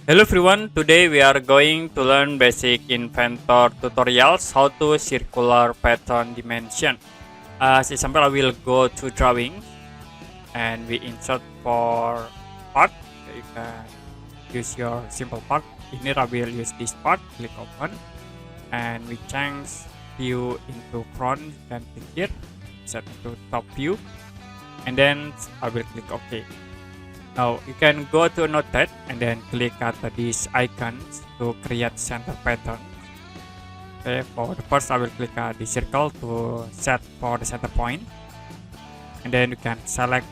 Hello everyone, today we are going to learn basic inventor tutorials how to circular pattern dimension. As example, I will go to drawing and we insert for part. You can use your simple part. In here I will use this part, click open and we change view into front. You can click here, set to top view and then I will click OK. Now you can go to Notepad and then click at these icons to create center pattern. Okay, for the first I will click the circle to set for the center point, and then you can select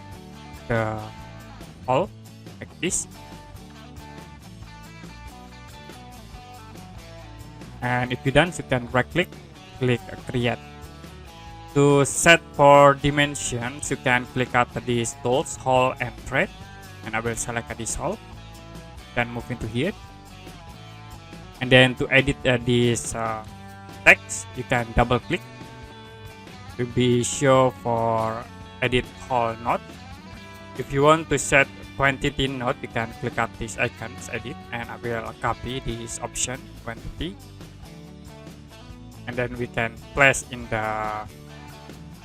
the hole like this, and if you done, you can right click create. To set for dimensions, you can click at these tools, hole and thread. And I will select this hole, then move into here, and then to edit this text you can double click to be sure for edit hole node. If you want to set quantity node, you can click at these icons edit, and I will copy this option quantity, and then we can place in the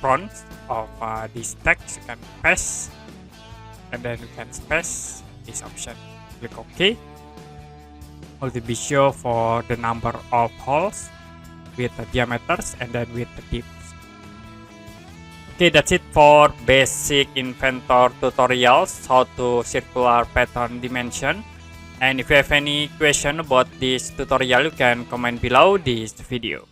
front of this text. You can paste, and then you can space this option, click OK. Also be sure for the number of holes with the diameters and then with the depths. Okay, that's it for basic inventor tutorials how to circular pattern dimension. And if you have any question about this tutorial, you can comment below this video.